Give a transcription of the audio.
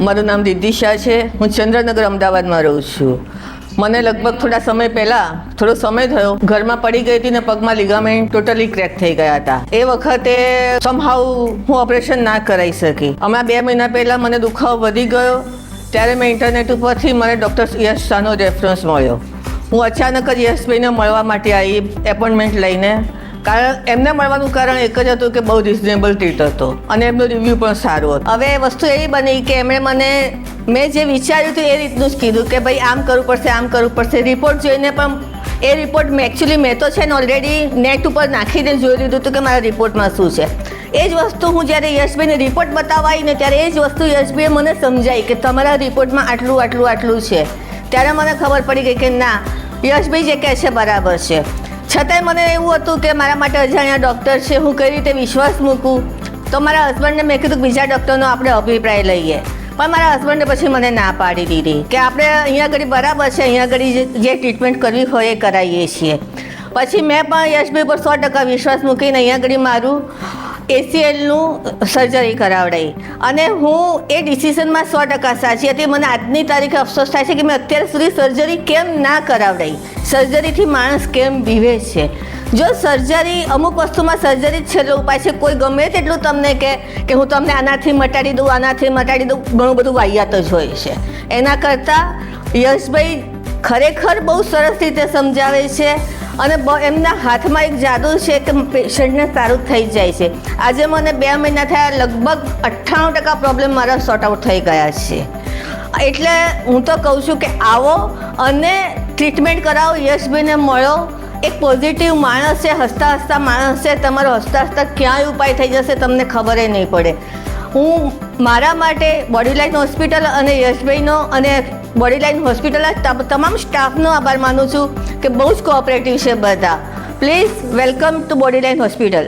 મારું નામ રિદ્ધિ શાહ છે. હું ચંદ્રનગર અમદાવાદમાં રહું છું. મને લગભગ થોડા સમય પહેલાં થોડો સમય થયો, ઘરમાં પડી ગઈ હતી ને પગમાં લિગામેન્ટ ટોટલી ક્રેક થઈ ગયા હતા. એ વખતે સમહાઉ હું ઓપરેશન ના કરાવી શકી. હમણાં 2 મહિના પહેલાં મને દુખાવો વધી ગયો, ત્યારે મેં ઇન્ટરનેટ ઉપરથી મને ડૉક્ટર યશ શાહનો રેફરન્સ મળ્યો. હું અચાનક જ યશભાઈને મળવા માટે આવી એપોઇન્ટમેન્ટ લઈને. કારણ એમને મળવાનું કારણ એક જ હતું કે બહુ રિઝનેબલ ટ્રીટ હતો અને એમનો રિવ્યૂ પણ સારો હતો. હવે વસ્તુ એવી બની કે એમણે મેં જે વિચાર્યું હતું એ રીતનું જ કીધું કે ભાઈ આમ કરવું પડશે, આમ કરવું પડશે. રિપોર્ટ જોઈને પણ એ રિપોર્ટ મેં તો છે ને ઓલરેડી નેટ ઉપર નાખીને જોઈ લીધું હતું કે મારા રિપોર્ટમાં શું છે. એ જ વસ્તુ હું જ્યારે યશભાઈને રિપોર્ટ બતાવવા આવી ને ત્યારે એ જ વસ્તુ યશભાઈએ મને સમજાવી કે તમારા રિપોર્ટમાં આટલું છે. ત્યારે મને ખબર પડી ગઈ કે ના, યશભાઈ જે કહે છે બરાબર છે. છતાંય મને એવું હતું કે મારા માટે અજાણ્યા ડૉક્ટર છે, હું કઈ રીતે વિશ્વાસ મૂકું. તો મારા હસબન્ડને મેં કીધું બીજા ડૉક્ટરનો આપણે અભિપ્રાય લઈએ. પણ મારા હસબન્ડે પછી મને ના પાડી દીધી કે આપણે અહીંયા આગળ બરાબર છે, અહીંયા આગળ જે ટ્રીટમેન્ટ કરવી હોય એ કરાવીએ છીએ. પછી મેં પણ યશભાઈ પર 100% વિશ્વાસ મૂકીને અહીંયા આગળ મારું ACLનું સર્જરી કરાવડાવી અને હું એ ડિસિઝનમાં 100% સાચી હતી. મને આજની તારીખે અફસોસ થાય છે કે મેં અત્યાર સુધી સર્જરી કેમ ના કરાવડાવી. સર્જરીથી માણસ કેમ બીવે છે. જો સર્જરી અમુક વસ્તુમાં સર્જરી જ છેલ્લો ઉપાય છે. કોઈ ગમે તેટલું તમને કે હું તમને આનાથી મટાડી દઉં, ઘણું બધું વાહિયાત જ હોય છે. એના કરતાં યશભાઈ ખરેખર બહુ સરસ રીતે સમજાવે છે અને એમના હાથમાં એક જાદુ છે કે પેશન્ટને સારું થઈ જાય છે. આજે મને 2 મહિના થયા, લગભગ 98% પ્રોબ્લેમ મારા સોર્ટ આઉટ થઈ ગયા છે. એટલે હું તો કહું છું કે આવો અને ટ્રીટમેન્ટ કરાવો, યશભાઈને મળો. એક પોઝિટિવ માણસ છે, હસતા માણસ છે. તમારો હસતા ક્યાંય ઉપાય થઈ જશે તમને ખબર નહીં પડે. હું મારા માટે બોડીલાઇન હોસ્પિટલ અને યશભાઈનો અને બોડીલાઇન હોસ્પિટલના તમામ સ્ટાફનો આભાર માનું છું કે બહુ જ કોઓપરેટિવ છે બધા. Please welcome to Bodyline hospital.